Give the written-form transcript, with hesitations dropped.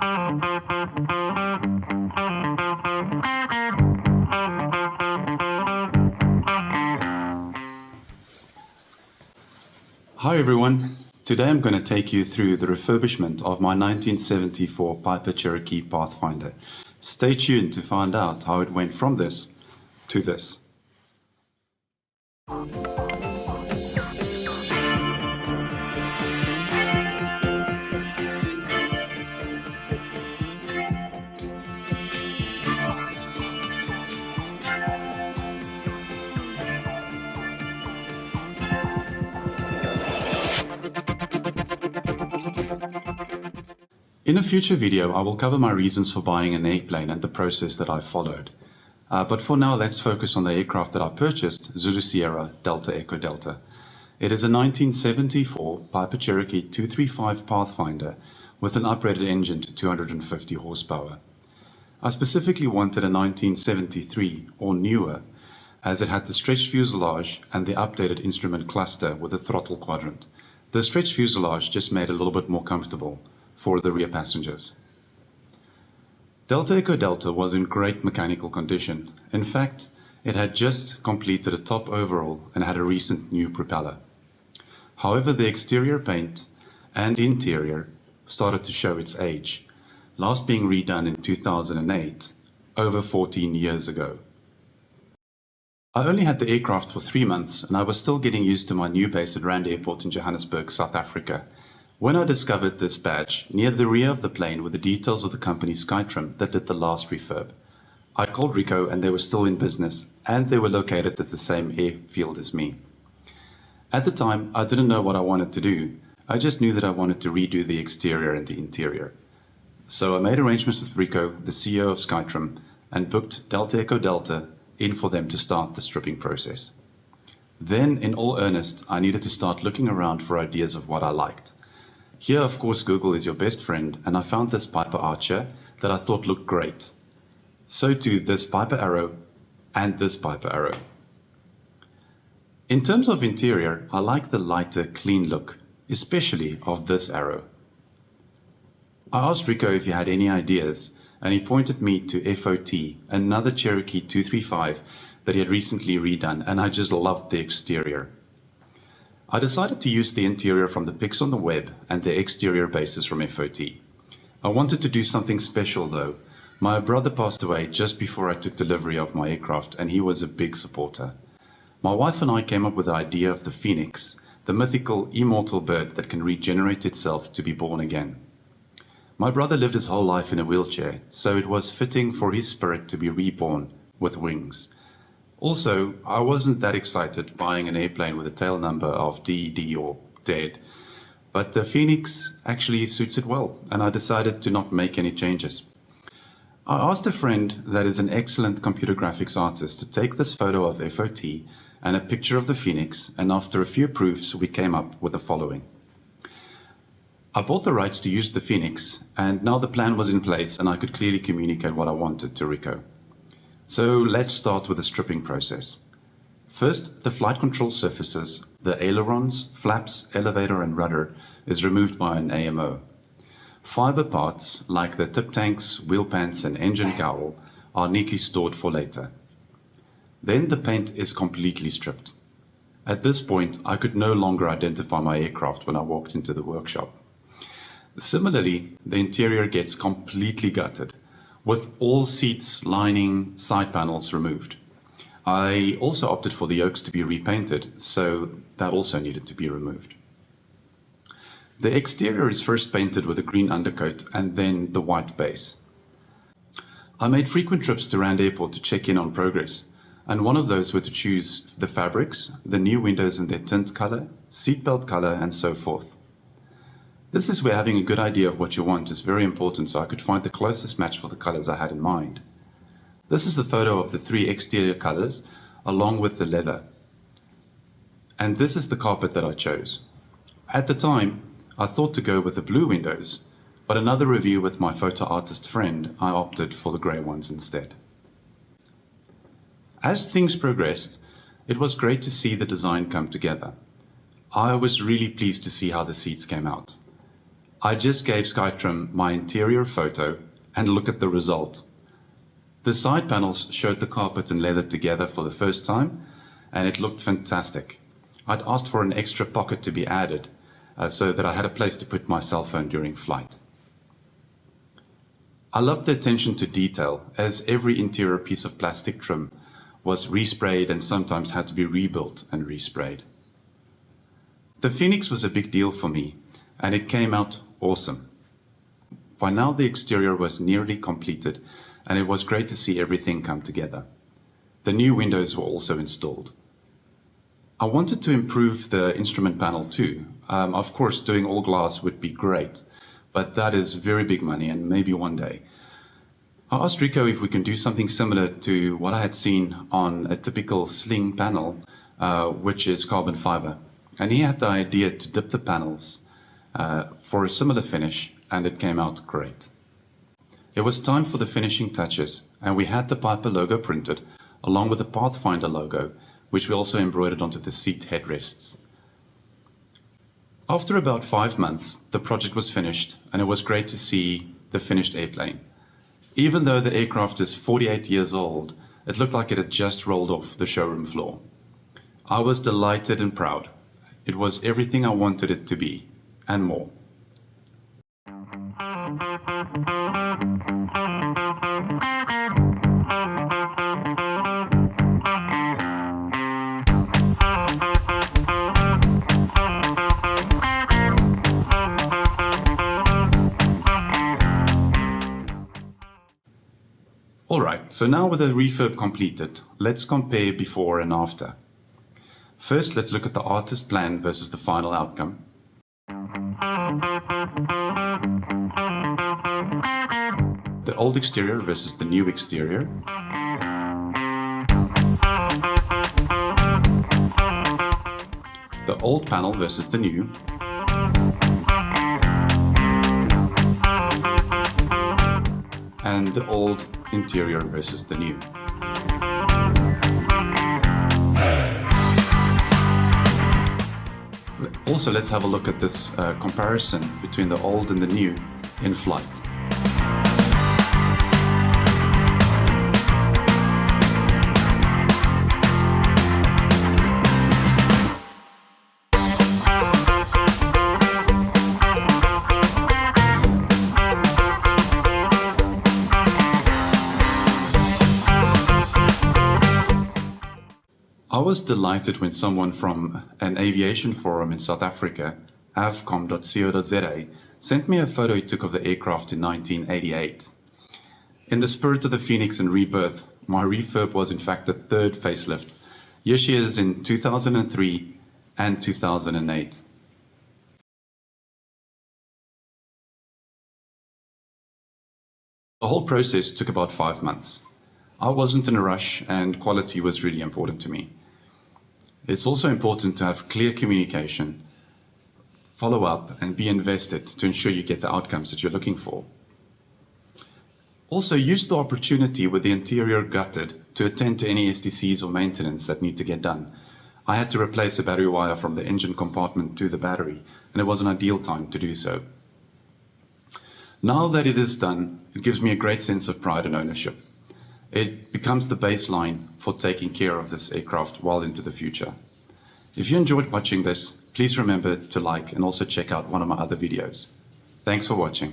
Hi everyone, today I'm going to take you through the refurbishment of my 1974 Piper Cherokee Pathfinder. Stay tuned to find out how it went from this to this. In a future video, I will cover my reasons for buying an airplane and the process that I followed. But for now, let's focus on the aircraft that I purchased, Zulu Sierra Delta Echo Delta. It is a 1974 Piper Cherokee 235 Pathfinder with an upgraded engine to 250 horsepower. I specifically wanted a 1973 or newer, as it had the stretched fuselage and the updated instrument cluster with a throttle quadrant. The stretched fuselage just made it a little bit more comfortable for the rear passengers. Delta Echo Delta was in great mechanical condition. In fact, it had just completed a top overhaul and had a recent new propeller. However, the exterior paint and interior started to show its age, last being redone in 2008, over 14 years ago. I only had the aircraft for 3 months and I was still getting used to my new base at Rand Airport in Johannesburg, South Africa, when I discovered this badge near the rear of the plane with the details of the company Skytrim that did the last refurb. I called Rico and they were still in business, and they were located at the same airfield as me. At the time, I didn't know what I wanted to do. I just knew that I wanted to redo the exterior and the interior. So I made arrangements with Rico, the CEO of Skytrim, and booked Delta Echo Delta in for them to start the stripping process. Then, in all earnest, I needed to start looking around for ideas of what I liked. Here, of course, Google is your best friend, and I found this Piper Archer that I thought looked great. So too this Piper Arrow and this Piper Arrow. In terms of interior, I like the lighter, clean look, especially of this Arrow. I asked Rico if he had any ideas, and he pointed me to FOT, another Cherokee 235 that he had recently redone, and I just loved the exterior. I decided to use the interior from the pics on the web and the exterior bases from FOT. I wanted to do something special though. My brother passed away just before I took delivery of my aircraft, and he was a big supporter. My wife and I came up with the idea of the Phoenix, the mythical immortal bird that can regenerate itself to be born again. My brother lived his whole life in a wheelchair, so it was fitting for his spirit to be reborn with wings. Also, I wasn't that excited buying an airplane with a tail number of DED or DED, but the Phoenix actually suits it well, and I decided to not make any changes. I asked a friend that is an excellent computer graphics artist to take this photo of FOT and a picture of the Phoenix, and after a few proofs we came up with the following. I bought the rights to use the Phoenix, and now the plan was in place and I could clearly communicate what I wanted to Rico. So let's start with the stripping process. First, the flight control surfaces, the ailerons, flaps, elevator and rudder is removed by an AMO. Fiber parts like the tip tanks, wheel pants and engine cowl are neatly stored for later. Then the paint is completely stripped. At this point, I could no longer identify my aircraft when I walked into the workshop. Similarly, the interior gets completely gutted, with all seats, lining, side panels removed. I also opted for the yokes to be repainted, so that also needed to be removed. The exterior is first painted with a green undercoat and then the white base. I made frequent trips to Rand Airport to check in on progress, and one of those were to choose the fabrics, the new windows and their tint color, seatbelt color, and so forth. This is where having a good idea of what you want is very important, so I could find the closest match for the colors I had in mind. This is the photo of the 3 exterior colors along with the leather. And this is the carpet that I chose. At the time, I thought to go with the blue windows, but another review with my photo artist friend, I opted for the grey ones instead. As things progressed, it was great to see the design come together. I was really pleased to see how the seats came out. I just gave Skytrim my interior photo and look at the result. The side panels showed the carpet and leather together for the first time, and it looked fantastic. I'd asked for an extra pocket to be added so that I had a place to put my cell phone during flight. I loved the attention to detail, as every interior piece of plastic trim was resprayed and sometimes had to be rebuilt and resprayed. The Phoenix was a big deal for me, and it came out awesome. By now the exterior was nearly completed, and it was great to see everything come together. The new windows were also installed. I wanted to improve the instrument panel too. Of course, doing all glass would be great, but that is very big money, and maybe one day. I asked Rico if we can do something similar to what I had seen on a typical sling panel, which is carbon fiber. And he had the idea to dip the panels for a similar finish, and it came out great. It was time for the finishing touches, and we had the Piper logo printed, along with the Pathfinder logo, which we also embroidered onto the seat headrests. After about 5 months, the project was finished, and it was great to see the finished airplane. Even though the aircraft is 48 years old, it looked like it had just rolled off the showroom floor. I was delighted and proud. It was everything I wanted it to be, and more. Alright, so now with the refurb completed, let's compare before and after. First, let's look at the artist plan versus the final outcome. The old exterior versus the new exterior. The old panel versus the new. And the old interior versus the new. Also, let's have a look at this comparison between the old and the new in flight. I was delighted when someone from an aviation forum in South Africa, avcom.co.za, sent me a photo he took of the aircraft in 1988. In the spirit of the Phoenix and rebirth, my refurb was in fact the third facelift. Here she is in 2003 and 2008. The whole process took about 5 months. I wasn't in a rush, and quality was really important to me. It's also important to have clear communication, follow up, and be invested to ensure you get the outcomes that you're looking for. Also, use the opportunity with the interior gutted to attend to any STCs or maintenance that need to get done. I had to replace a battery wire from the engine compartment to the battery, and it was an ideal time to do so. Now that it is done, it gives me a great sense of pride and ownership. It becomes the baseline for taking care of this aircraft well into the future. If you enjoyed watching this, please remember to like and also check out one of my other videos. Thanks for watching.